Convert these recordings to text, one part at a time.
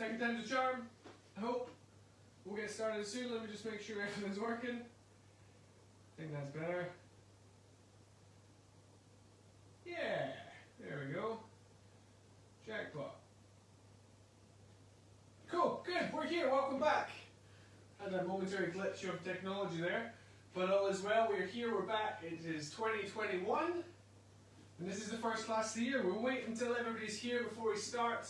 Second time's a charm. I hope. We'll get started soon. Let me just make sure everything's working. I think that's better. Yeah, there we go. Jackpot. Cool, good, we're here, welcome back. Had a momentary glitch of technology there, but all is well, we're here, we're back. It is 2021, and this is the first class of the year. We'll wait until everybody's here before we start.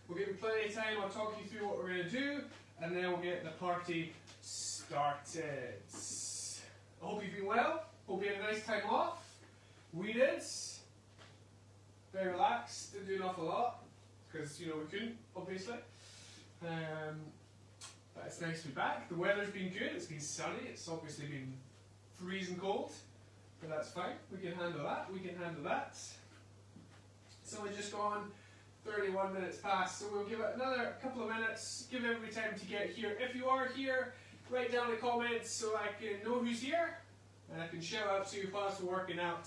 We'll give you plenty of time, I'll talk you through what we're going to do, and then we'll get the party started. I hope you've been well, hope you had a nice time off. We did. Very relaxed, didn't do an awful lot, because we couldn't, obviously. But it's nice to be back. The weather's been good, it's been sunny, it's obviously been freezing cold, but that's fine, we can handle that, So we've just gone 31 minutes past, so we'll give it another couple of minutes, give everybody time to get here. If you are here, write down the comments so I can know who's here, and I can shout out to you whilst we're working out.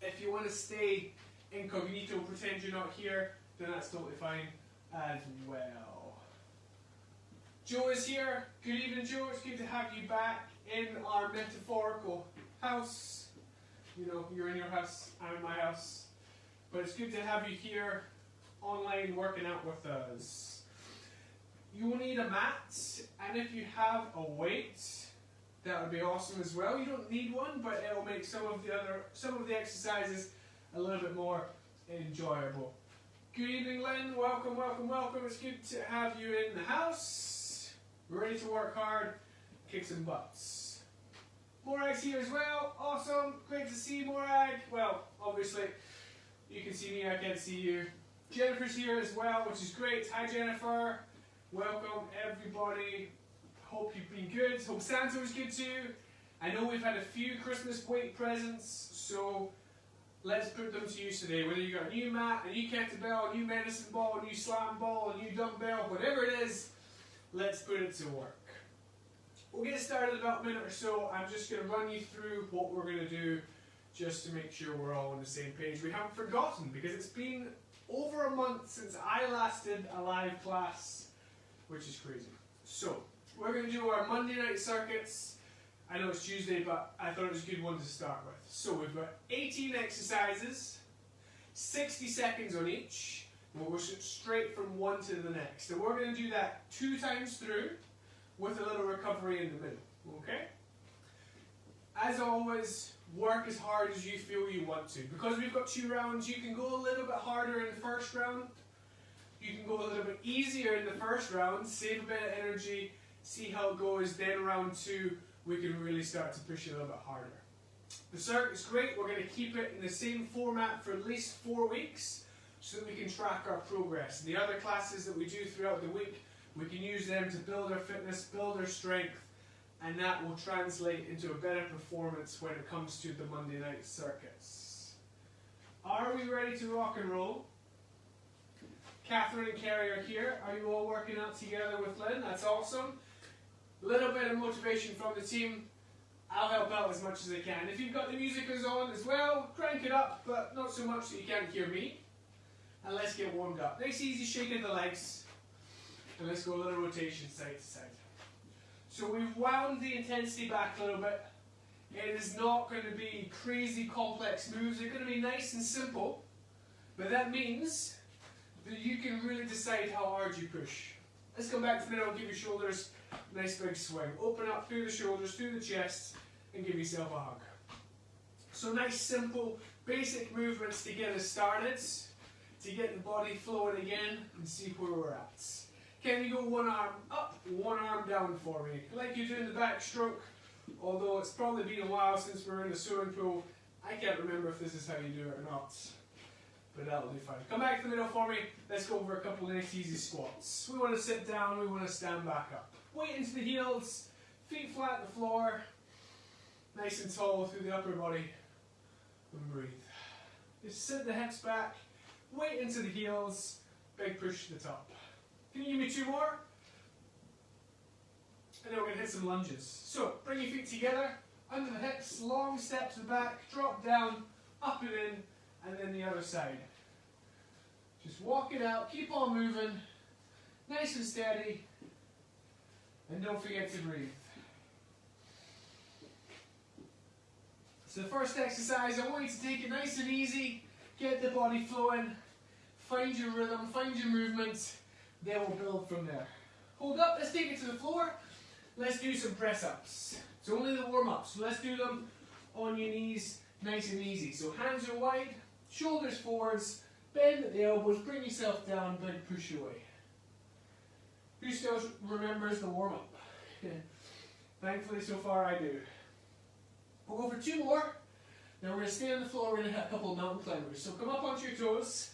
If you want to stay incognito, pretend you're not here, then that's totally fine as well. Joe is here. Good evening, Joe. It's good to have you back in our metaphorical house. You're in your house, I'm in my house. But it's good to have you here online working out with us. You will need a mat, and if you have a weight, that would be awesome as well. You don't need one, but it'll make some of the exercises a little bit more enjoyable. Good evening, Lynn. Welcome, welcome, welcome. It's good to have you in the house. We're ready to work hard, kick some butts. Morag's here as well. Awesome. Great to see you, Morag. Well, obviously, you can see me, I can't see you. Jennifer's here as well, which is great. Hi, Jennifer. Welcome, everybody. Hope you've been good. Hope Santa was good too. I know we've had a few Christmas weight presents, so let's put them to use today. Whether you got a new mat, a new kettlebell, a new medicine ball, a new slam ball, a new dumbbell, whatever it is, let's put it to work. We'll get started in about a minute or so. I'm just going to run you through what we're going to do just to make sure we're all on the same page. We haven't forgotten because it's been over a month since I last did a live class, which is crazy. So, we're going to do our Monday night circuits. I know it's Tuesday, but I thought it was a good one to start with. So we've got 18 exercises, 60 seconds on each. We'll go straight from one to the next. And we're going to do that 2 times through with a little recovery in the middle. Okay? As always, work as hard as you feel you want to. Because we've got 2 rounds, you can go a little bit harder in the first round. You can go a little bit easier in the first round, save a bit of energy, see how it goes. Then round 2, we can really start to push it a little bit harder. The circuit's great. We're going to keep it in the same format for at least 4 weeks so that we can track our progress. The other classes that we do throughout the week, we can use them to build our fitness, build our strength, and that will translate into a better performance when it comes to the Monday night circuits. Are we ready to rock and roll? Catherine and Kerry are here. Are you all working out together with Lynn? That's awesome. Little bit of motivation from the team. I'll help out as much as I can. If you've got the music on as well, crank it up, but not so much that you can't hear me. And let's get warmed up. Nice easy shake of the legs. And let's go a little rotation side to side. So we've wound the intensity back a little bit. It is not going to be crazy complex moves. They're going to be nice and simple. But that means that you can really decide how hard you push. Let's come back to the middle, give your shoulders a nice big swing. Open up through the shoulders, through the chest, and give yourself a hug. So nice, simple, basic movements to get us started, to get the body flowing again, and see where we're at. Can you go one arm up, one arm down for me? Like you do in the backstroke, although it's probably been a while since we're in the swimming pool. I can't remember if this is how you do it or not. But that'll do fine. Come back to the middle for me. Let's go over a couple of nice easy squats. We want to sit down, we want to stand back up. Weight into the heels, feet flat on the floor. Nice and tall through the upper body. And breathe. Just sit the hips back, weight into the heels, big push to the top. Can you give me 2 more? And then we're going to hit some lunges. So, bring your feet together, under the hips, long step to the back, drop down, up and in, and then the other side. Just walk it out, keep on moving, Nice and steady. And don't forget to breathe. So the first exercise, I want you to take it nice and easy. Get the body flowing. Find your rhythm, find your movement. Then we'll build from there. Hold up, let's take it to the floor. Let's do some press-ups. It's only the warm-up, so let's do them on your knees, nice and easy. So hands are wide, shoulders forwards, bend at the elbows, bring yourself down, big push away. Who still remembers the warm-up? Thankfully, so far I do. We'll go for 2 more. Then we're going to stay on the floor, we're going to hit a couple of mountain climbers. So come up onto your toes,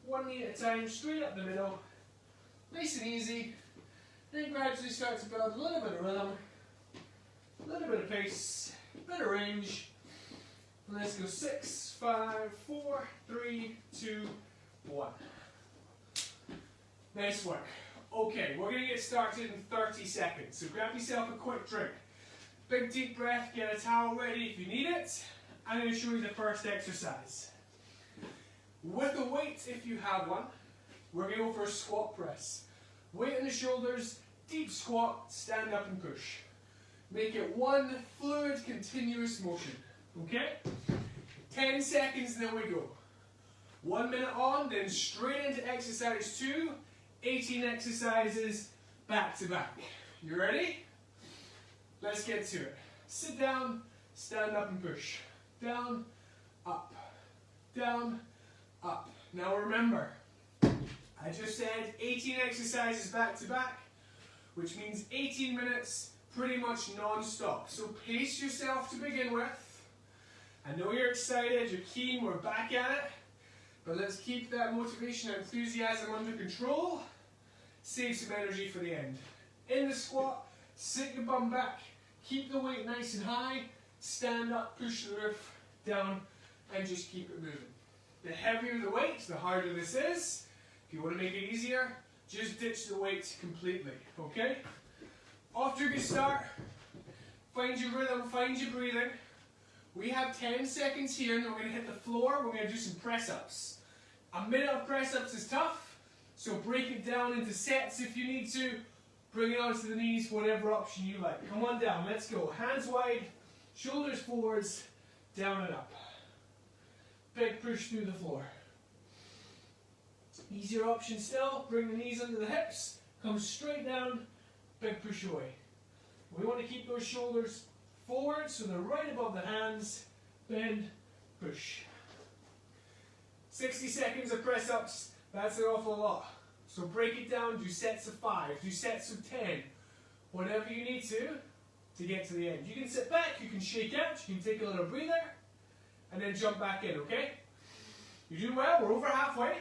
1 knee at a time, straight up the middle. Nice and easy. Then gradually start to build a little bit of rhythm, a little bit of pace, a bit of range. And let's go 6, 5, 4, 3, 2, 1. Nice work. Okay, we're going to get started in 30 seconds. So grab yourself a quick drink. Big deep breath, get a towel ready if you need it. I'm going to show you the first exercise. With a weight, if you have one, we're going to go for a squat press. Weight in the shoulders, deep squat, stand up and push. Make it one fluid, continuous motion. Okay? 10 seconds, then we go. 1 minute on, then straight into exercise 2. 18 exercises, back to back. You ready? Let's get to it. Sit down, stand up and push. Down, up, down, up. Now remember, I just said 18 exercises back to back, which means 18 minutes pretty much non-stop. So pace yourself to begin with. I know you're excited, you're keen, we're back at it, but let's keep that motivation and enthusiasm under control. Save some energy for the end. In the squat, sit your bum back, keep the weight nice and high, stand up, push the roof down, and just keep it moving. The heavier the weight, the harder this is. If you want to make it easier, just ditch the weight completely, okay? Off to a good start. Find your rhythm, find your breathing. We have 10 seconds here, and then we're going to hit the floor. We're going to do some press-ups. A minute of press-ups is tough, so break it down into sets if you need to. Bring it onto the knees, whatever option you like. Come on down, let's go. Hands wide, shoulders forwards, down and up. Big push through the floor. Easier option still, bring the knees under the hips, come straight down, big push away. We want to keep those shoulders forward so they're right above the hands, bend, push. 60 seconds of press ups, that's an awful lot. So break it down, do sets of 5, do sets of 10, whatever you need to get to the end. You can sit back, you can shake out, you can take a little breather, and then jump back in, okay? You're doing well, we're over halfway.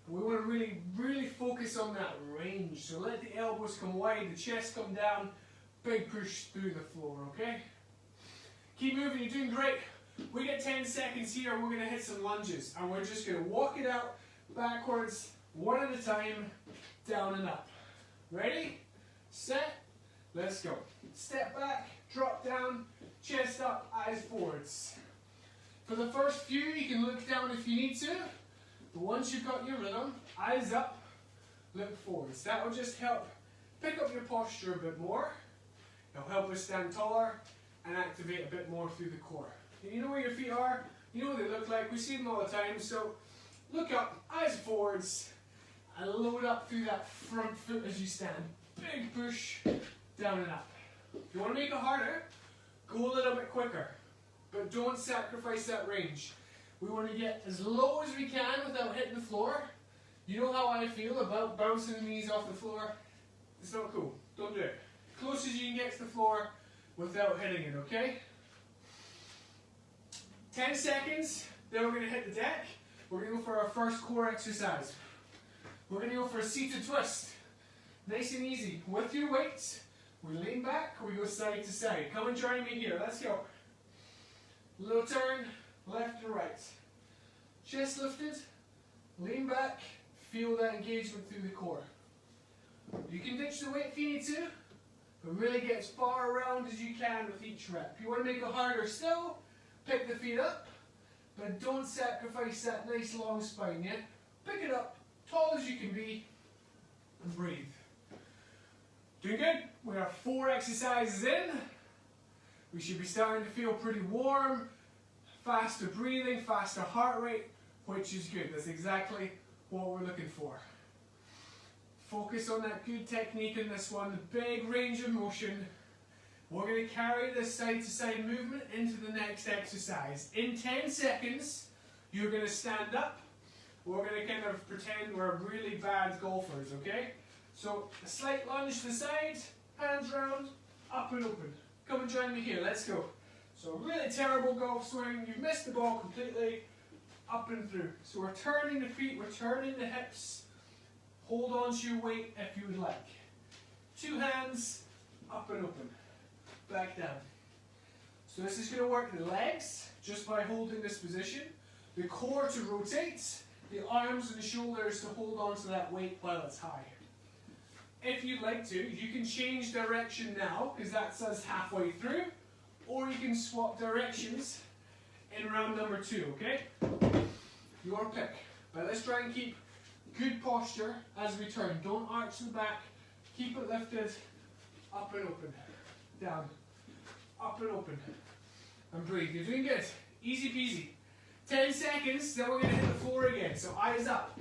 We want to really focus on that range. So let the elbows come wide, the chest come down, big push through the floor, okay? Keep moving, you're doing great. We get 10 seconds here, we're going to hit some lunges. And we're just going to walk it out backwards, one at a time, down and up. Ready? Set, let's go. Step back, drop down, chest up, eyes forwards. For the first few, you can look down if you need to. But once you've got your rhythm, eyes up, look forwards. That will just help pick up your posture a bit more. It'll help us stand taller and activate a bit more through the core. And you know where your feet are, you know what they look like, we see them all the time. So look up, eyes forwards, and load up through that front foot as you stand. Big push, down and up. If you want to make it harder, go a little bit quicker. But don't sacrifice that range. We want to get as low as we can without hitting the floor. You know how I feel about bouncing the knees off the floor? It's not cool. Don't do it. Close as you can get to the floor without hitting it, okay? 10 seconds, then we're going to hit the deck. We're going to go for our first core exercise. We're going to go for a seated twist. Nice and easy. With your weights, we lean back, we go side to side. Come and join me here. Let's go. Little turn, left and right. Chest lifted, lean back, feel that engagement through the core. You can ditch the weight if you need to, but really get as far around as you can with each rep. If you want to make it harder still, pick the feet up, but don't sacrifice that nice long spine yet. Pick it up, tall as you can be, and breathe. Doing good. We are 4 exercises in. We should be starting to feel pretty warm, faster breathing, faster heart rate, which is good. That's exactly what we're looking for. Focus on that good technique in this one, the big range of motion. We're going to carry this side to side movement into the next exercise. In 10 seconds, you're going to stand up. We're going to kind of pretend we're really bad golfers, okay? So, a slight lunge to the side, hands round, up and open. Come and join me here, let's go. So, a really terrible golf swing, you've missed the ball completely, up and through. So, we're turning the feet, we're turning the hips. Hold on to your weight if you would like. 2 hands, up and open. Back down. So this is going to work the legs just by holding this position, the core to rotate, the arms and the shoulders to hold on to that weight while it's high. If you'd like to, you can change direction now because that's us halfway through, or you can swap directions in round number 2, okay? Your pick. But let's try and keep good posture as we turn. Don't arch the back, keep it lifted, up and open, down. Up and open. And breathe. You're doing good. Easy peasy. 10 seconds, then we're going to hit the floor again. So eyes up.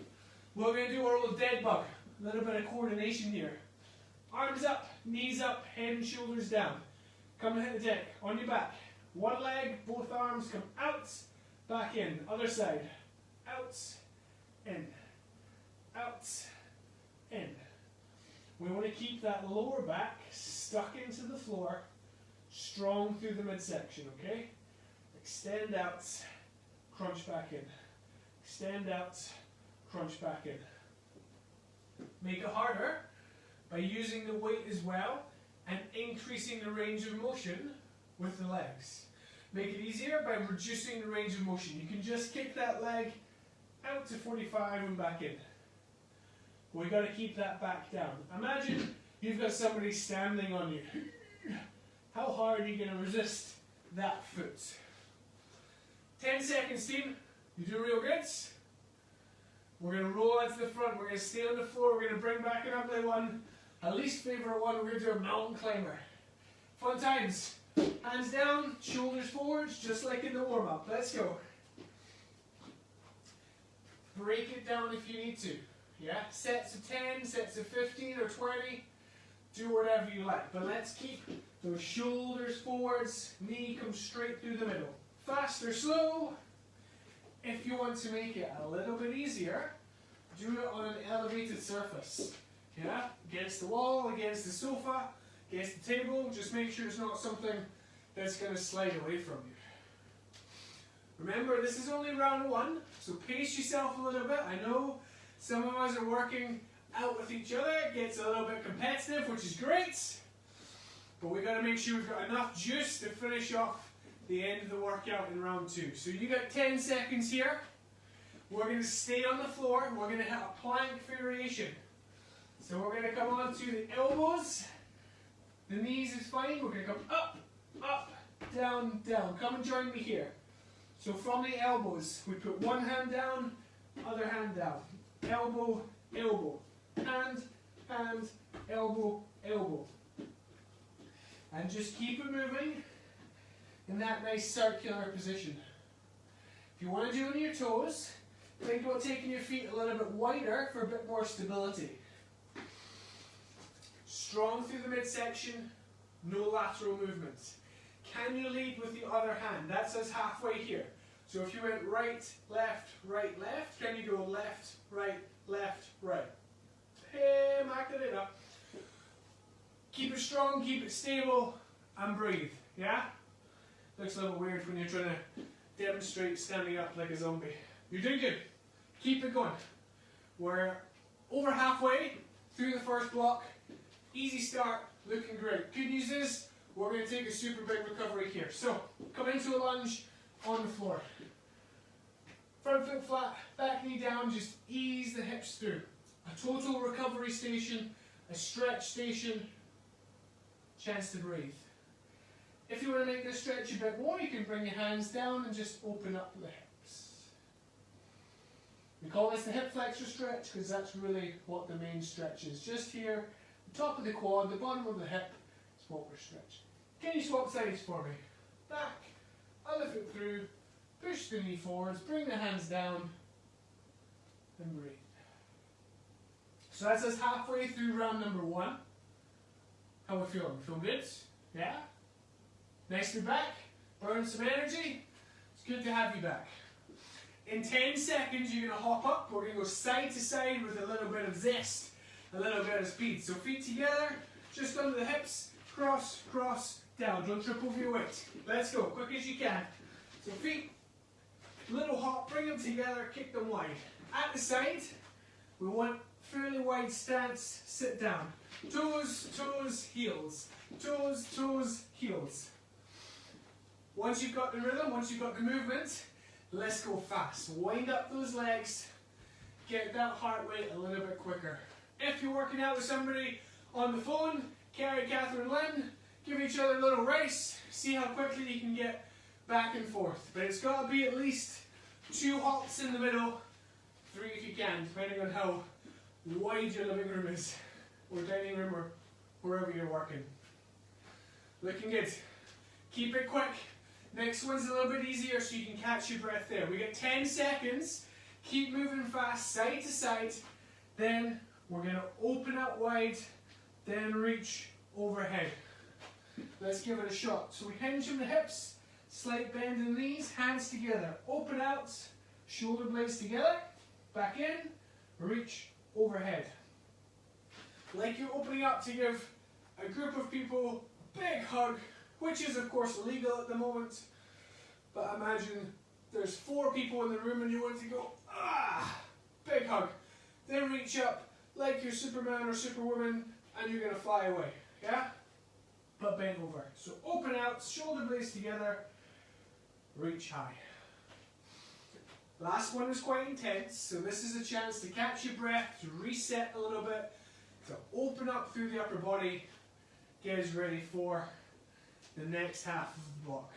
We're going to do our old dead bug. A little bit of coordination here. Arms up, knees up, head and shoulders down. Come and hit the deck. On your back. One leg, both arms come out, back in. Other side. Out, in. Out, in. We want to keep that lower back stuck into the floor. Strong through the midsection, okay? Extend out, crunch back in. Extend out, crunch back in. Make it harder by using the weight as well and increasing the range of motion with the legs. Make it easier by reducing the range of motion. You can just kick that leg out to 45 and back in. We've got to keep that back down. Imagine you've got somebody standing on you. How hard are you going to resist that foot? 10 seconds, team. You do real good. We're going to roll out to the front. We're going to stay on the floor. We're going to bring back an ugly one. A least favorite one, we're going to do a mountain climber. Fun times. Hands down, shoulders forwards, just like in the warm-up. Let's go. Break it down if you need to. Yeah? Sets of 10, sets of 15 or 20. Do whatever you like. But let's keep those shoulders forwards, knee comes straight through the middle. Fast or slow. If you want to make it a little bit easier, do it on an elevated surface. Yeah? Against the wall, against the sofa, against the table. Just make sure it's not something that's going to slide away from you. Remember, this is only round 1, so pace yourself a little bit. I know some of us are working out with each other. It gets a little bit competitive, which is great. But we've got to make sure we've got enough juice to finish off the end of the workout in round 2. So you got 10 seconds here. We're going to stay on the floor. We're going to have a plank variation. So we're going to come on to the elbows. The knees is fine. We're going to come up, up, down, down. Come and join me here. So from the elbows, we put one hand down, other hand down. Elbow, elbow. Hand, hand, elbow, elbow. And just keep it moving in that nice circular position. If you want to do it on your toes, think about taking your feet a little bit wider for a bit more stability. Strong through the midsection, no lateral movements. Can you lead with the other hand? That's us halfway here. So if you went right, left, can you go left, right, right? Hey, Macarena. Keep it strong, keep it stable, and breathe, yeah? Looks a little weird when you're trying to demonstrate standing up like a zombie. You're doing good. Keep it going. We're over halfway through the first block. Easy start, looking great. Good news is, we're going to take a super big recovery here. So, come into a lunge on the floor. Front foot flat, back knee down, just ease the hips through. A total recovery station, a stretch station, chance to breathe. If you want to make this stretch a bit more, you can bring your hands down and just open up the hips. We call this the hip flexor stretch because that's really what the main stretch is. Just here, the top of the quad, the bottom of the hip is what we're stretching. Can you swap sides for me? Back, other foot through, push the knee forwards, bring the hands down, and breathe. So that's us halfway through round number 1. How we feeling? Feel good? Yeah? Nice to be back. Burn some energy. It's good to have you back. In 10 seconds, you're going to hop up. We're going to go side to side with a little bit of zest, a little bit of speed. So feet together, just under the hips, cross, cross, down. Don't trip over your weight. Let's go, quick as you can. So feet, little hop, bring them together, kick them wide. At the side, we want fairly wide stance, sit down. Toes, toes, heels. Toes, toes, heels. Once you've got the rhythm, once you've got the movement, let's go fast. Wind up those legs, get that heart rate a little bit quicker. If you're working out with somebody on the phone, Carrie, Catherine, Lynn, give each other a little race, see how quickly you can get back and forth. But it's got to be at least 2 hops in the middle, 3 if you can, depending on how wide your living room is, or dining room, or wherever you're working. Looking good. Keep it quick. Next one's a little bit easier so you can catch your breath there. We get 10 seconds. Keep moving fast, side to side. Then we're going to open up wide, then reach overhead. Let's give it a shot. So we hinge from the hips, slight bend in the knees, hands together. Open out, shoulder blades together, back in, reach overhead. Like you're opening up to give a group of people a big hug, which is of course illegal at the moment, but imagine there's 4 people in the room and you want to go, big hug. Then reach up like you're Superman or Superwoman and you're going to fly away, yeah? But bend over. So open out, shoulder blades together, reach high. Last one is quite intense, so this is a chance to catch your breath, to reset a little bit, to open up through the upper body, get us ready for the next half of the block.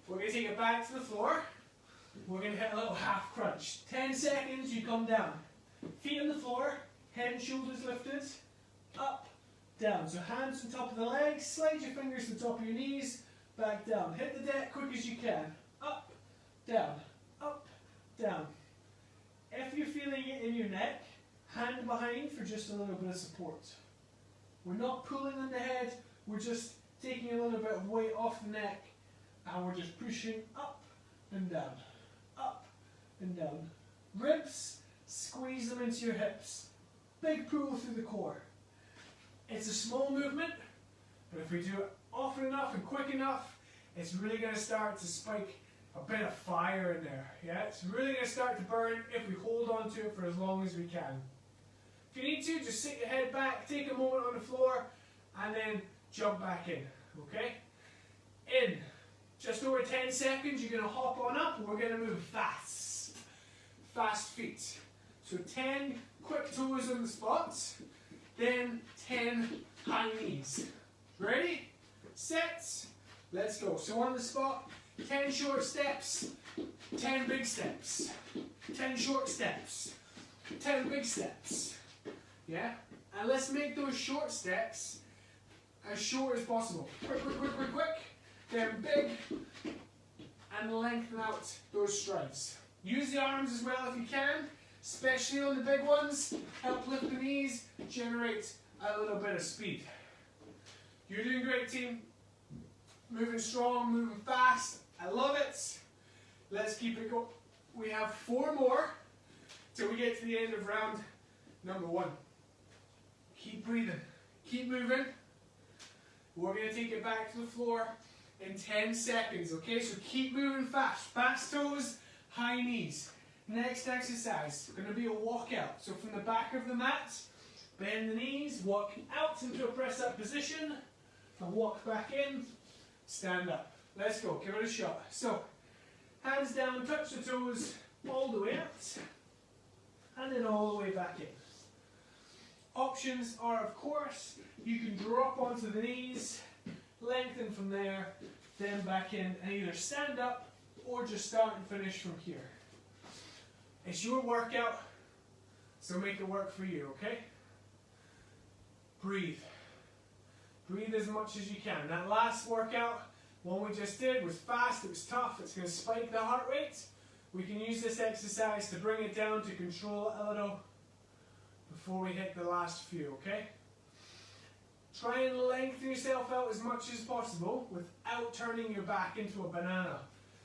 We're going to take it back to the floor. We're going to hit a little half crunch. 10 seconds, you come down. Feet on the floor, head and shoulders lifted, up, down. So hands on top of the legs, slide your fingers to the top of your knees, back down. Hit the deck quick as you can. Up, down, up, down. If you're feeling it in your neck, hand behind for just a little bit of support. We're not pulling on the head, we're just taking a little bit of weight off the neck, and we're just pushing up and down, up and down. Ribs, squeeze them into your hips. Big pull through the core. It's a small movement, but if we do it often enough and quick enough, it's really going to start to spike a bit of fire in there. Yeah, it's really going to start to burn if we hold on to it for as long as we can. If you need to, just sit your head back, take a moment on the floor, and then jump back in. Okay? In. Just over 10 seconds, you're going to hop on up, and we're going to move fast. Fast feet. So 10 quick toes on the spots, then 10 high knees. Ready? Set. Let's go. So on the spot, 10 short steps, 10 big steps, 10 short steps, 10 big steps. Yeah? And let's make those short steps as short as possible. Quick, quick, quick, quick, quick. Then big, and lengthen out those strides. Use the arms as well if you can, especially on the big ones. Help lift the knees, generate a little bit of speed. You're doing great, team. Moving strong, moving fast. I love it. Let's keep it going. We have 4 more till we get to the end of round number 1. Keep breathing. Keep moving. We're going to take it back to the floor in 10 seconds, okay? So keep moving fast. Fast toes, high knees. Next exercise, going to be a walkout. So from the back of the mat, bend the knees, walk out into a press-up position, and walk back in, stand up. Let's go, give it a shot. So, hands down, touch the toes, all the way out, and then all the way back in. Options are, of course, you can drop onto the knees, lengthen from there, then back in, and either stand up, or just start and finish from here. It's your workout, so make it work for you, okay? Breathe. Breathe as much as you can. That last workout, one we just did, was fast, it was tough, it's going to spike the heart rate. We can use this exercise to bring it down, to control it a little before we hit the last few, okay? Try and lengthen yourself out as much as possible without turning your back into a banana.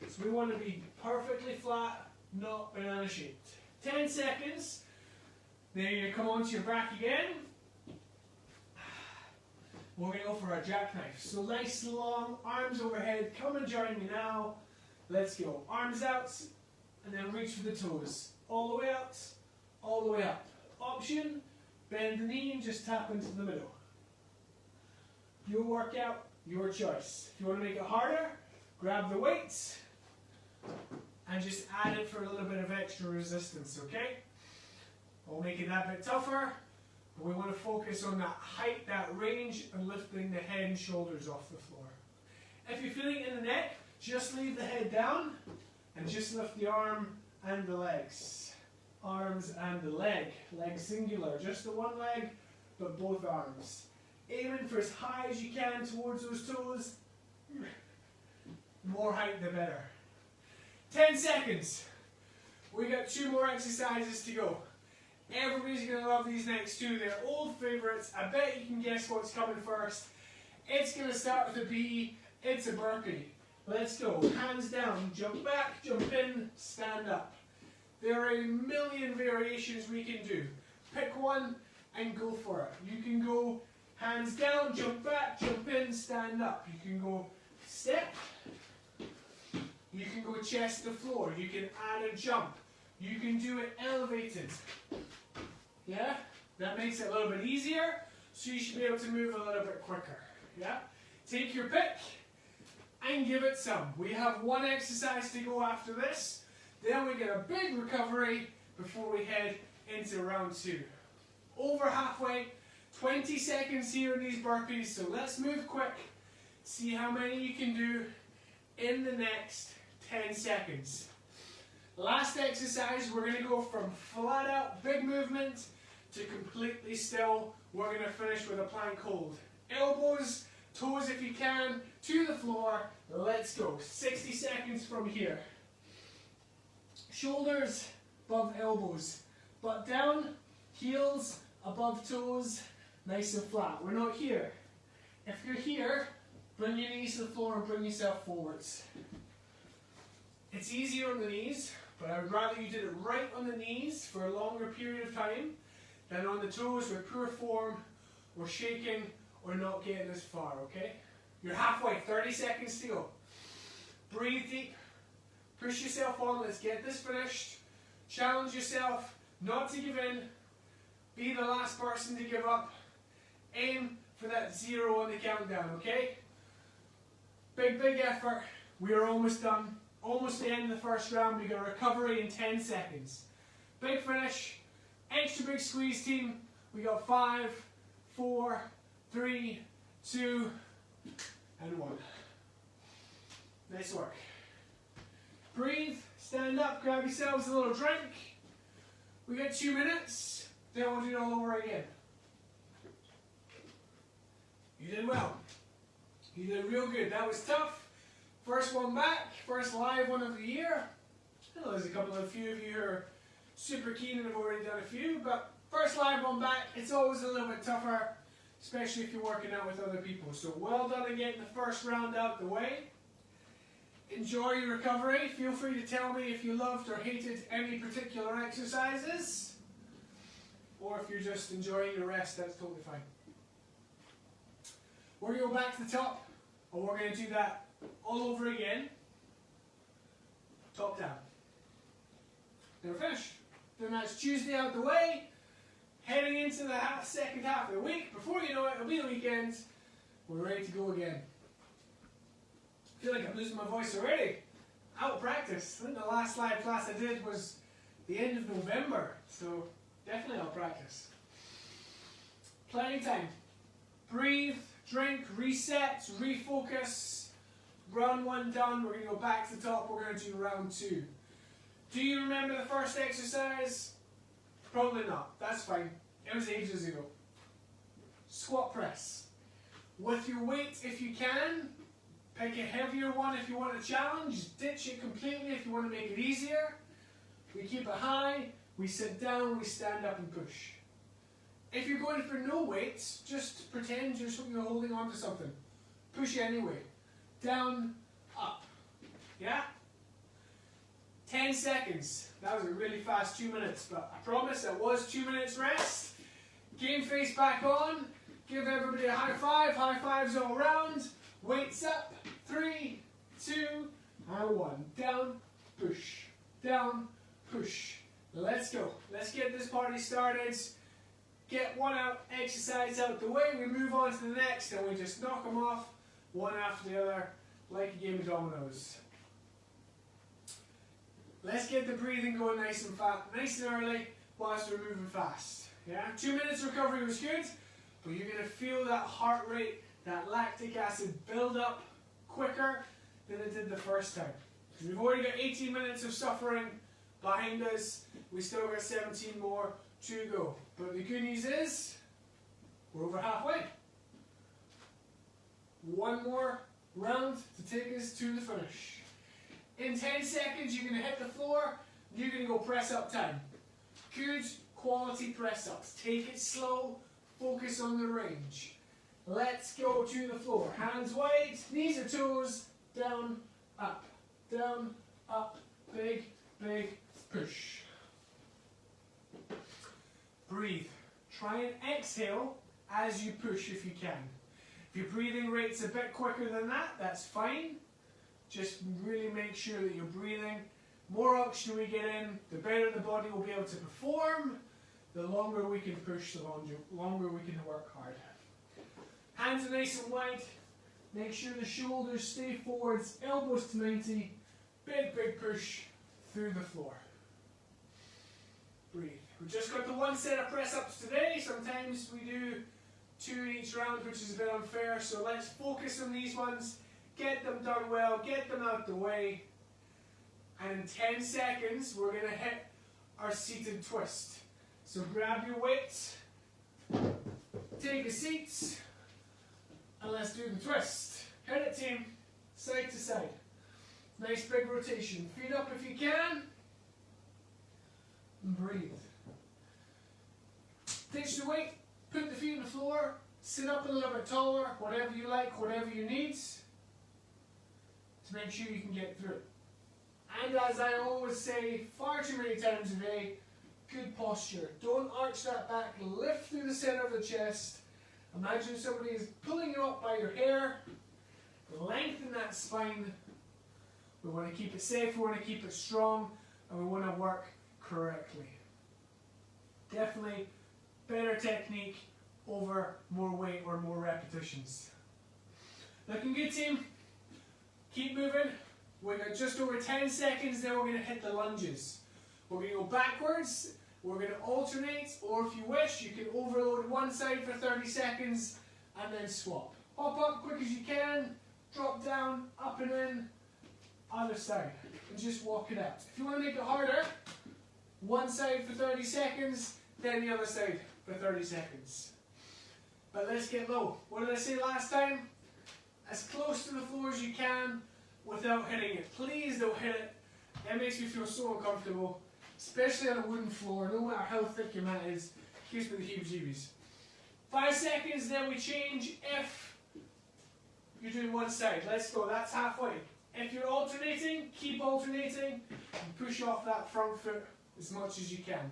So we want to be perfectly flat, not banana shaped. 10 seconds. Then you're going to come onto your back again. We're going to go for our jackknife. So nice long, arms overhead. Come and join me now. Let's go. Arms out, and then reach for the toes. All the way out, all the way up. Option, bend the knee and just tap into the middle. Your workout, your choice. If you want to make it harder, grab the weights and just add it for a little bit of extra resistance, okay? We'll make it that bit tougher, but we want to focus on that height, that range, and lifting the head and shoulders off the floor. If you're feeling it in the neck, just leave the head down and just lift the arm and the legs. Arms and the leg. Leg singular, just the one leg, but both arms. Aiming for as high as you can towards those toes. More height the better. 10 seconds. We got 2 more exercises to go. Everybody's going to love these next 2. They're old favourites. I bet you can guess what's coming first. It's going to start with a B. It's a burpee. Let's go. Hands down. Jump back, jump in, stand up. There are a million variations we can do. Pick one and go for it. You can go hands down, jump back, jump in, stand up. You can go step. You can go chest to floor. You can add a jump. You can do it elevated. Yeah? That makes it a little bit easier, so you should be able to move a little bit quicker. Yeah? Take your pick and give it some. We have 1 exercise to go after this. Then we get a big recovery before we head into round 2. Over halfway, 20 seconds here in these burpees, so let's move quick. See how many you can do in the next 10 seconds. Last exercise, we're going to go from flat out, big movement, to completely still. We're going to finish with a plank hold. Elbows, toes if you can, to the floor. Let's go. 60 seconds from here. Shoulders above elbows. Butt down, heels above toes, nice and flat. We're not here. If you're here, bring your knees to the floor and bring yourself forwards. It's easier on the knees, but I would rather you did it right on the knees for a longer period of time than on the toes with poor form or shaking or not getting as far, okay? You're halfway, 30 seconds to go. Breathe deep. Push yourself on, let's get this finished. Challenge yourself not to give in. Be the last person to give up. Aim for that 0 on the countdown, okay? Big, big effort. We are almost done. Almost the end of the first round. We got a recovery in 10 seconds. Big finish. Extra big squeeze team. We got 5, 4, 3, 2, and 1. Nice work. Breathe, stand up, grab yourselves a little drink. We got 2 minutes, then we'll do it all over again. You did well. You did real good. That was tough. First one back, first live one of the year. I know there's a few of you who are super keen and have already done a few, but first live one back, it's always a little bit tougher, especially if you're working out with other people. So well done in getting the first round out the way. Enjoy your recovery. Feel free to tell me if you loved or hated any particular exercises, or if you're just enjoying your rest, that's totally fine. We're going to go back to the top, and we're going to do that all over again. Top down. Then we're finished. Then that's Tuesday out the way, heading into the second half of the week. Before you know it, it'll be the weekend. We're ready to go again. I feel like I'm losing my voice already. Out of practice. I think the last live class I did was the end of November, so definitely out of practice. Plenty of time. Breathe, drink, reset, refocus. Round 1 done. We're going to go back to the top. We're going to do round 2. Do you remember the first exercise? Probably not. That's fine. It was ages ago. Squat press. With your weight if you can. Pick a heavier one if you want a challenge. Ditch it completely if you want to make it easier. We keep it high. We sit down. We stand up and push. If you're going for no weights, just pretend you're holding on to something. Push anyway. Down, up. Yeah? 10 seconds. That was a really fast 2 minutes, but I promise that was 2 minutes rest. Game face back on. Give everybody a high five. High fives all around. Weights up. 3, 2, and 1. Down, push. Down, push. Let's go. Let's get this party started. Get one exercise out the way. We move on to the next and we just knock them off one after the other like a game of dominoes. Let's get the breathing going nice and early whilst we're moving fast. Yeah, 2 minutes recovery was good, but you're going to feel that heart rate, that lactic acid build up quicker than it did the first time. We've already got 18 minutes of suffering behind us. We still got 17 more to go. But the good news is, we're over halfway. One more round to take us to the finish. In 10 seconds, you're going to hit the floor. You're going to go press up time. Good quality press ups. Take it slow. Focus on the range. Let's go to the floor. Hands wide, knees or toes. Down, up. Down, up. Big, big push. Breathe. Try and exhale as you push if you can. If your breathing rate's a bit quicker than that, that's fine. Just really make sure that you're breathing. More oxygen we get in, the better the body will be able to perform. The longer we can push, the longer we can work hard. Hands are nice and wide. Make sure the shoulders stay forwards, elbows to 90. Big, big push through the floor. Breathe. We've just got the one set of press-ups today. Sometimes we do 2 in each round, which is a bit unfair. So let's focus on these ones. Get them done well. Get them out the way. And in 10 seconds, we're going to hit our seated twist. So grab your weights. Take a seat. And let's do the twist. Hit it, team. Side to side. Nice big rotation. Feet up if you can. And breathe. Ditch the weight. Put the feet on the floor. Sit up a little bit taller. Whatever you like, whatever you need. To make sure you can get through it. And as I always say, far too many times a day, good posture. Don't arch that back. Lift through the center of the chest. Imagine somebody is pulling you up by your hair. Lengthen that spine. We want to keep it safe, we want to keep it strong, and we want to work correctly. Definitely better technique over more weight or more repetitions. Looking good, team. Keep moving. We've got just over 10 seconds, then we're going to hit the lunges. We're going to go backwards, we're going to alternate, or if you wish, you can overload one side for 30 seconds and then swap. Hop up quick as you can, drop down, up and in, other side, and just walk it out. If you want to make it harder, one side for 30 seconds, then the other side for 30 seconds. But let's get low. What did I say last time? As close to the floor as you can without hitting it. Please don't hit it. That makes me feel so uncomfortable, especially on a wooden floor, no matter how thick your mat is. Gives me the heebie-jeebies. 5 seconds, then we change if you're doing one side. Let's go, that's halfway. If you're alternating, keep alternating and push off that front foot as much as you can.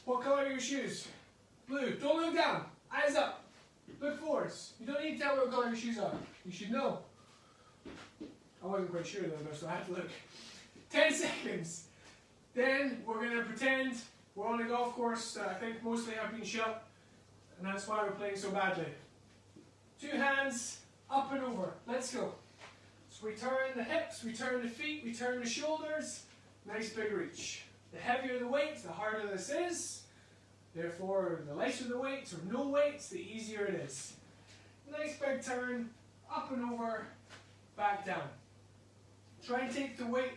What colour are your shoes? Blue. Don't look down. Eyes up. Look forwards. You don't need to tell me what colour your shoes are. You should know. I wasn't quite sure though, so I had to look. 10 seconds. Then we're going to pretend we're on a golf course that I think mostly have been shut, and that's why we're playing so badly. 2 hands, up and over. Let's go. So we turn the hips, we turn the feet, we turn the shoulders. Nice big reach. The heavier the weight, the harder this is. Therefore, the lighter the weights or no weights, the easier it is. Nice big turn, up and over, back down. Try and take the weight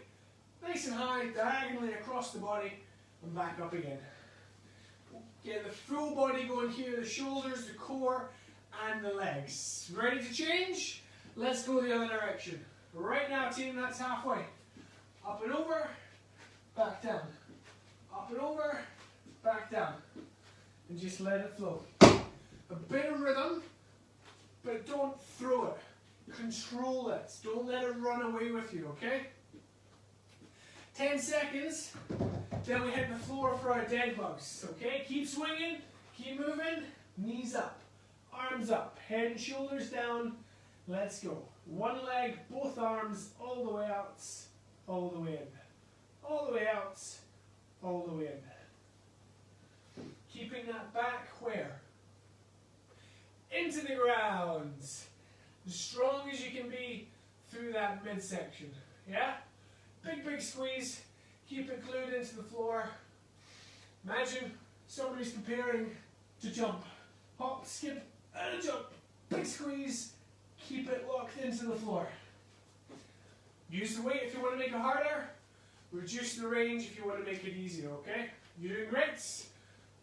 nice and high, diagonally across the body, and back up again. Get the full body going here, the shoulders, the core, and the legs. Ready to change? Let's go the other direction. Right now, team, that's halfway. Up and over, back down. Up and over, back down. And just let it flow. A bit of rhythm, but don't throw it. Control it. Don't let it run away with you, okay? 10 seconds, then we hit the floor for our dead bugs, okay? Keep swinging, keep moving, knees up, arms up, head and shoulders down. Let's go. One leg, both arms, all the way out, all the way in. All the way out, all the way in. Keeping that back where? Into the ground. As strong as you can be through that midsection. Yeah? Big, big squeeze. Keep it glued into the floor. Imagine somebody's preparing to jump. Hop, skip, and a jump. Big squeeze. Keep it locked into the floor. Use the weight if you want to make it harder. Reduce the range if you want to make it easier, okay? You're doing great.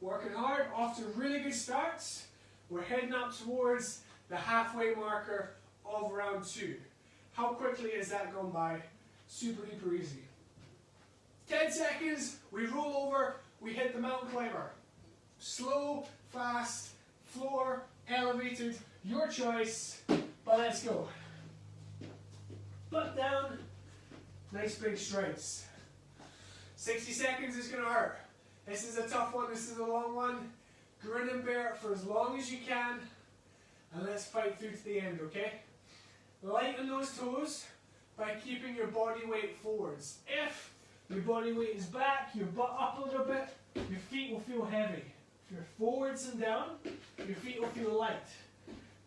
Working hard, off to really good starts. We're heading up towards the halfway marker of round 2. How quickly has that gone by? Super duper easy. 10 seconds, we roll over, we hit the mountain climber. Slow, fast, floor, elevated, your choice, but let's go. Butt down, nice big strides. 60 seconds is going to hurt. This is a tough one, this is a long one. Grin and bear it for as long as you can, and let's fight through to the end, okay? Lighten those toes by keeping your body weight forwards. If your body weight is back, your butt up a little bit, your feet will feel heavy. If you're forwards and down, your feet will feel light.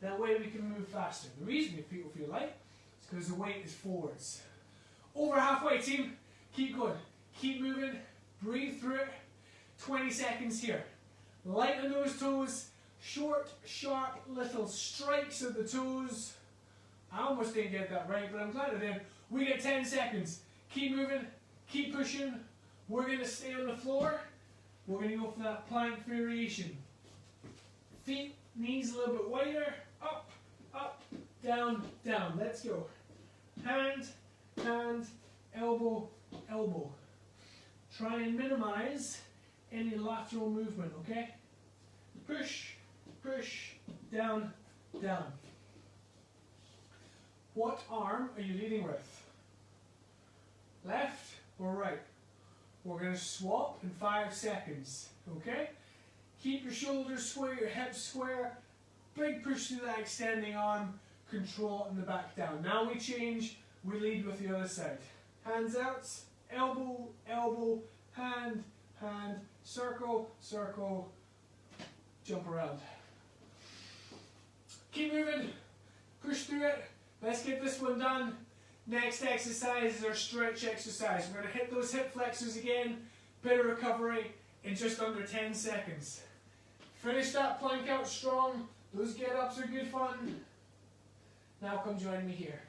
That way we can move faster. The reason your feet will feel light is because the weight is forwards. Over halfway, team. Keep going. Keep moving. Breathe through it. 20 seconds here. Lighten those toes. Short, sharp little strikes of the toes. I almost didn't get that right, but I'm glad I did. We get 10 seconds. Keep moving. Keep pushing. We're going to stay on the floor. We're going to go for that plank variation. Feet, knees a little bit wider. Up, up, down, down. Let's go. Hand, hand, elbow, elbow. Try and minimize any lateral movement, okay? Push, push, down, down. What arm are you leading with? Left or right? We're going to swap in 5 seconds, okay? Keep your shoulders square, your hips square. Big push through that extending arm. Control in the back down. Now we change, we lead with the other side. Hands out, elbow, elbow, hand, hand, circle, circle, jump around. Keep moving, push through it. Let's get this one done. Next exercise is our stretch exercise. We're going to hit those hip flexors again. Bit of recovery in just under 10 seconds. Finish that plank out strong. Those get-ups are good fun. Now come join me here.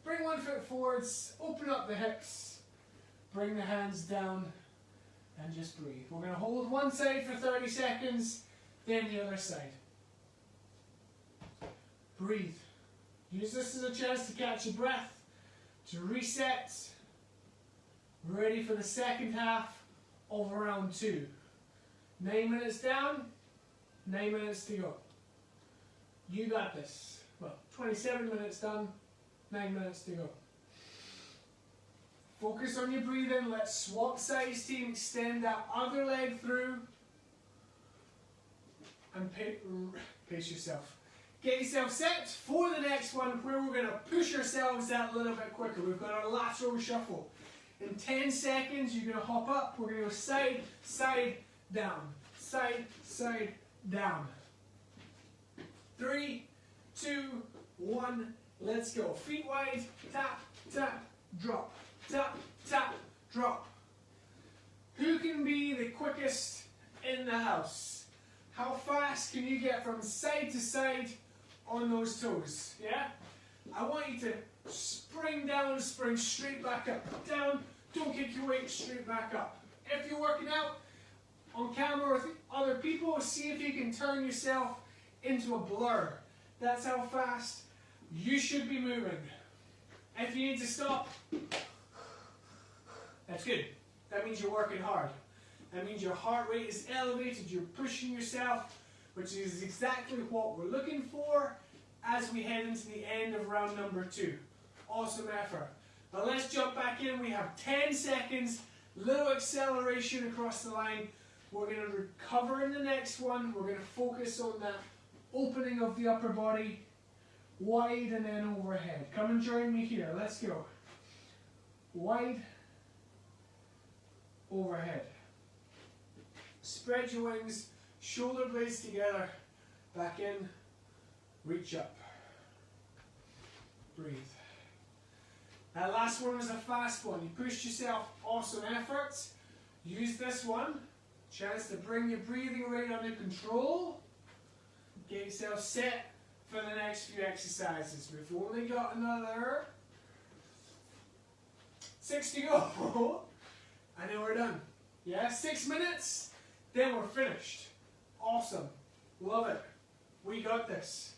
Bring one foot forwards, open up the hips, bring the hands down, and just breathe. We're going to hold one side for 30 seconds, then the other side. Breathe. Use this as a chance to catch your breath, to reset. Ready for the second half of round 2. 9 minutes down, 9 minutes to go. You got this. Well, 27 minutes done, 9 minutes to go. Focus on your breathing. Let's swap sides, team. Extend that other leg through. And pace yourself. Get yourself set for the next one where we're going to push ourselves that little bit quicker. We've got our lateral shuffle. In 10 seconds, you're going to hop up. We're going to go side, side, down. Side, side, down. 3, 2, 1, let's go. Feet wide, tap, tap, drop. Tap, tap, drop. Who can be the quickest in the house? How fast can you get from side to side on those toes? Yeah? I want you to spring down, spring straight back up. Down, don't kick your weight straight back up. If you're working out on camera with other people, see if you can turn yourself into a blur. That's how fast you should be moving. If you need to stop, that's good. That means you're working hard. That means your heart rate is elevated, you're pushing yourself, which is exactly what we're looking for as we head into the end of round number 2. Awesome effort. Now let's jump back in. We have 10 seconds, little acceleration across the line. We're going to recover in the next one. We're going to focus on that opening of the upper body, wide and then overhead. Come and join me here. Let's go. Wide, overhead. Spread your wings, shoulder blades together, back in, reach up. Breathe. That last one was a fast one. You pushed yourself, awesome effort. Use this one. Chance to bring your breathing rate under control. Get yourself set for the next few exercises. We've only got another 6 to go. And then we're done. Yeah, 6 minutes, then we're finished. Awesome. Love it. We got this.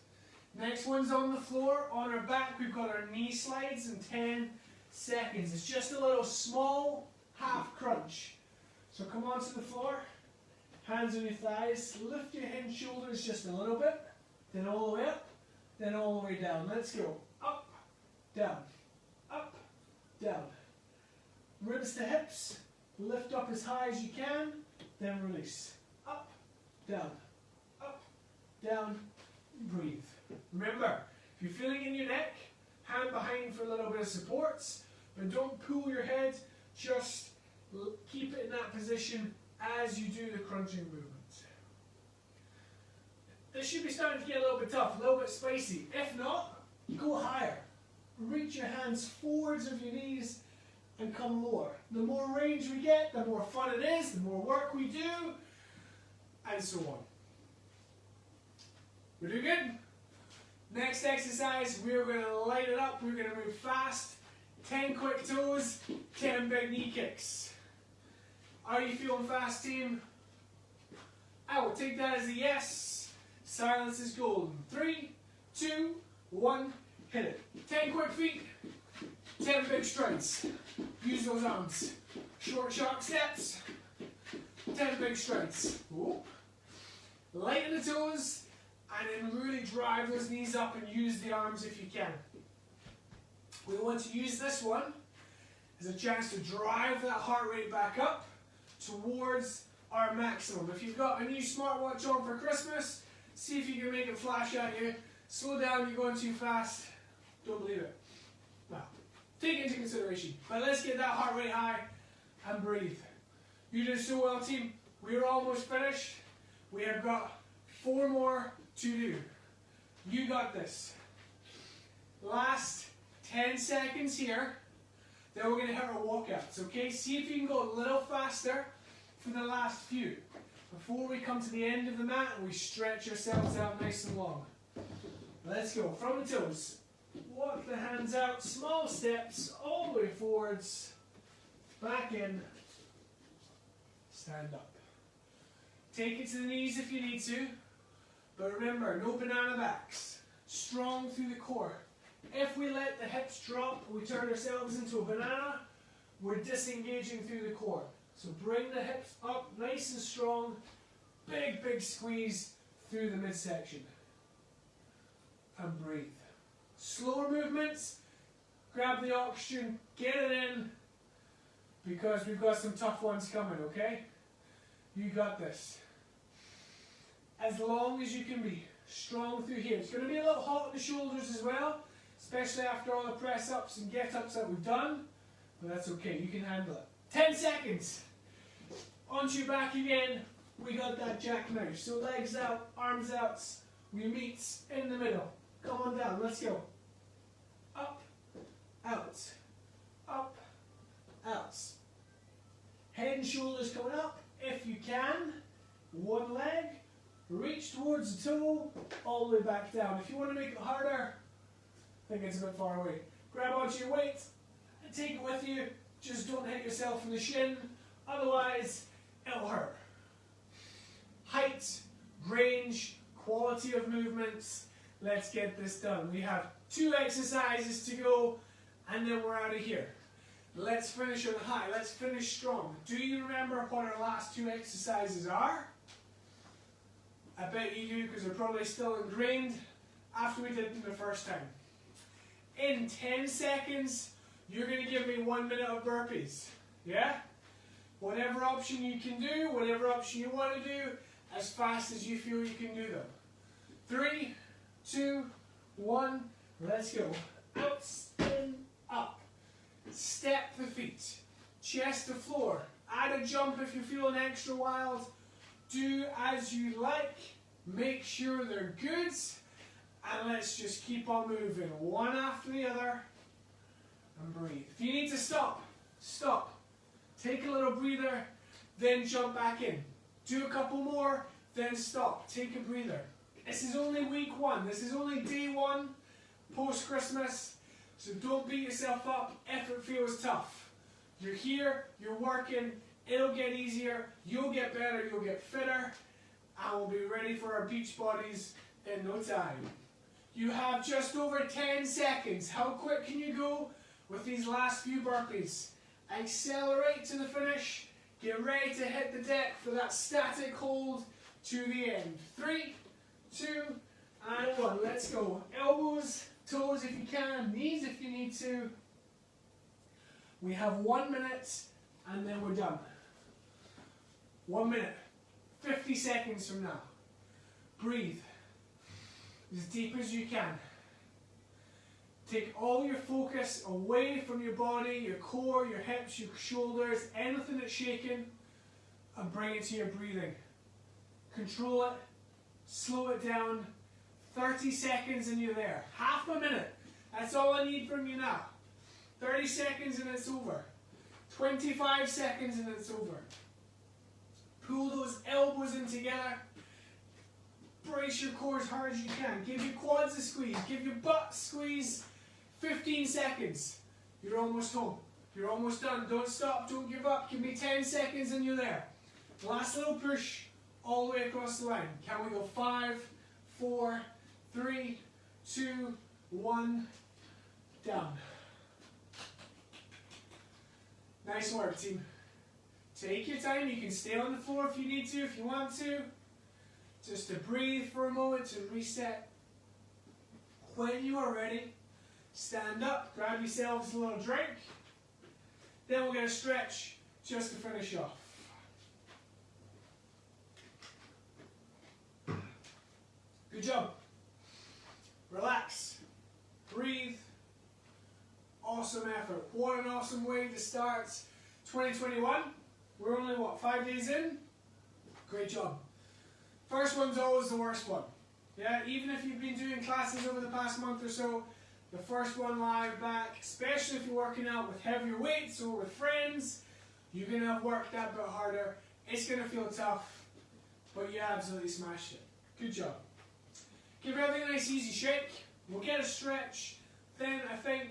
Next one's on the floor. On our back, we've got our knee slides in 10 seconds. It's just a little small half crunch. So come onto the floor, hands on your thighs, lift your head and shoulders just a little bit, then all the way up, then all the way down. Let's go. Up, down, up, down. Ribs to hips, lift up as high as you can, then release. Up, down, breathe. Remember, if you're feeling in your neck, hand behind for a little bit of support, but don't pull your head, just keep it in that position as you do the crunching movement. This should be starting to get a little bit tough, a little bit spicy. If not, go higher. Reach your hands forwards of your knees and come lower. The more range we get, the more fun it is, the more work we do, and so on. We're doing good? Next exercise, we're going to light it up. We're going to move fast. 10 quick toes, 10 big knee kicks. Are you feeling fast, team? I will take that as a yes. Silence is golden. 3, 2, 1, hit it. 10 quick feet, 10 big strides. Use those arms. Short, sharp steps, 10 big strides. Whoop. Lighten the toes, and then really drive those knees up and use the arms if you can. We want to use this one as a chance to drive that heart rate back up towards our maximum. If you've got a new smartwatch on for Christmas, see if you can make it flash at you. Slow down, you're going too fast. Don't believe it. Well, take it into consideration. But let's get that heart rate high and breathe. You did so well, team. We're almost finished. We have got 4 more to do. You got this. Last 10 seconds here. Then we're going to hit our walkouts, okay? See if you can go a little faster for the last few before we come to the end of the mat and we stretch ourselves out nice and long. Let's go. From the toes. Walk the hands out. Small steps all the way forwards. Back in. Stand up. Take it to the knees if you need to. But remember, no banana backs. Strong through the core. If we let the hips drop, we turn ourselves into a banana, we're disengaging through the core. So bring the hips up nice and strong, big, big squeeze through the midsection. And breathe. Slower movements, grab the oxygen, get it in, because we've got some tough ones coming, okay? You got this. As long as you can be strong through here. It's going to be a little hot on the shoulders as well, especially after all the press-ups and get-ups that we've done, but that's okay, you can handle it. 10 seconds. Onto your back again. We got that jackknife. So legs out, arms out. We meet in the middle. Come on down, let's go. Up, out, up, out. Head and shoulders coming up. If you can, one leg, reach towards the toe, all the way back down. If you want to make it harder, I think it's a bit far away. Grab onto your weight and take it with you Just don't hit yourself in the shin, otherwise it'll hurt. Height, range, quality of movements. Let's get this done. We have 2 exercises to go, and then we're out of here. Let's finish on high. Let's finish strong. Do you remember what our last 2 exercises are? I bet you do, because they're probably still ingrained after we did them the first time. In 10 seconds, you're going to give me 1 minute of burpees. Yeah? Whatever option you can do, whatever option you want to do, as fast as you feel you can do them. 3, 2, 1, let's go. Out, spin, up. Step the feet. Chest to floor. Add a jump if you're feeling extra wild. Do as you like. Make sure they're good. And let's just keep on moving. One after the other. And breathe. If you need to stop, stop. Take a little breather, then jump back in. Do a couple more, then stop. Take a breather. This is only week 1. This is only day 1 post-Christmas. So don't beat yourself up if it feels tough. You're here, you're working, it'll get easier, you'll get better, you'll get fitter, and we'll be ready for our beach bodies in no time. You have just over 10 seconds. How quick can you go with these last few burpees? Accelerate to the finish. Get ready to hit the deck for that static hold to the end. 3, 2, and 1. Let's go. Elbows, toes if you can, knees if you need to. We have 1 minute and then we're done. 1 minute. 50 seconds from now. Breathe as deep as you can. Take all your focus away from your body, your core, your hips, your shoulders, anything that's shaking, and bring it to your breathing. Control it, slow it down. 30 seconds and you're there. Half a minute. That's all I need from you now. 30 seconds and it's over. 25 seconds and it's over. Pull those elbows in together. Brace your core as hard as you can. Give your quads a squeeze. Give your butt a squeeze. 15 seconds. You're almost home. You're almost done. Don't stop. Don't give up. Give me 10 seconds and you're there. Last little push all the way across the line. Can we go 5, 4, 3, 2, 1. Down. Nice work, team. Take your time. You can stay on the floor if you need to, if you want to. Just to breathe for a moment, to reset. When you are ready, stand up, grab yourselves a little drink. Then we're going to stretch just to finish off. Good job. Relax. Breathe. Awesome effort. What an awesome way to start 2021. We're only, 5 days in? Great job. First one's always the worst one. Yeah, even if you've been doing classes over the past month or so, the first one live back, especially if you're working out with heavier weights or with friends, you're going to have worked that bit harder. It's going to feel tough, but you absolutely smashed it. Good job. Give everything a nice easy shake. We'll get a stretch. Then I think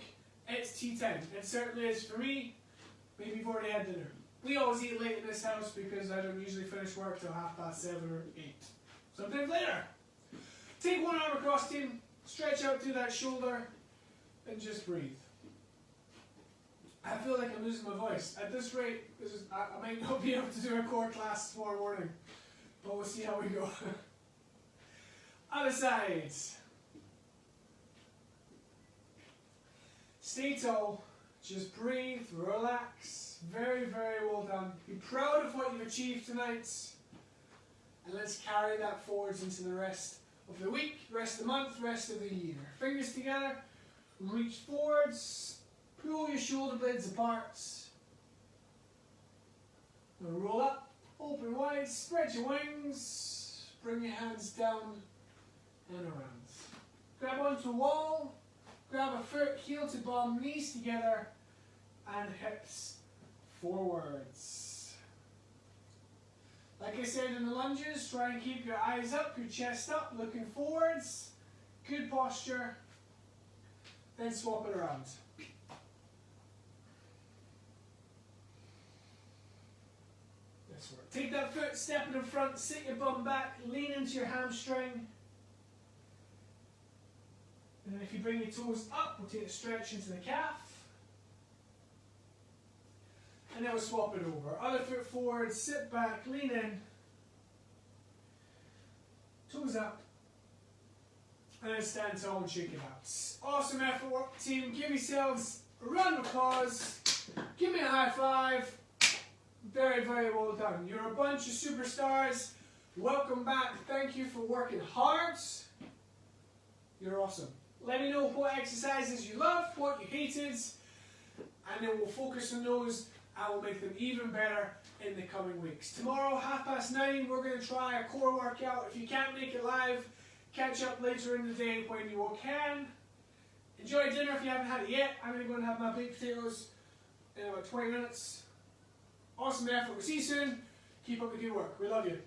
it's tea time. It certainly is for me. Maybe you've already had dinner. We always eat late in this house because I don't usually finish work till 7:30 or 8. Sometimes later. Take one arm across, team. Stretch out through that shoulder and just breathe. I feel like I'm losing my voice. At this rate, I might not be able to do a core class tomorrow morning, but we'll see how we go. Other side. Stay tall. Just breathe, relax. Very, very well done. Be proud of what you've achieved tonight. And let's carry that forwards into the rest of the week, rest of the month, rest of the year. Fingers together. Reach forwards. Pull your shoulder blades apart. Now roll up. Open wide. Spread your wings. Bring your hands down and around. Grab onto a wall. Grab a foot, heel to bum, knees together, and hips forwards. Like I said in the lunges, try and keep your eyes up, your chest up, looking forwards. Good posture. Then swap it around. Take that foot, step it in front, sit your bum back, lean into your hamstring. And then if you bring your toes up, we'll take a stretch into the calf. And then we'll swap it over. Other foot forward, sit back, lean in. Toes up. And then stand tall and shake it out. Awesome effort, work team. Give yourselves a round of applause. Give me a high five. Very, very well done. You're a bunch of superstars. Welcome back. Thank you for working hard. You're awesome. Let me know what exercises you loved, what you hated, and then we'll focus on those and we'll make them even better in the coming weeks. Tomorrow, 9:30, we're going to try a core workout. If you can't make it live, catch up later in the day when you all can. Enjoy dinner if you haven't had it yet. I'm going to go and have my baked potatoes in about 20 minutes. Awesome effort. We'll see you soon. Keep up the good work. We love you.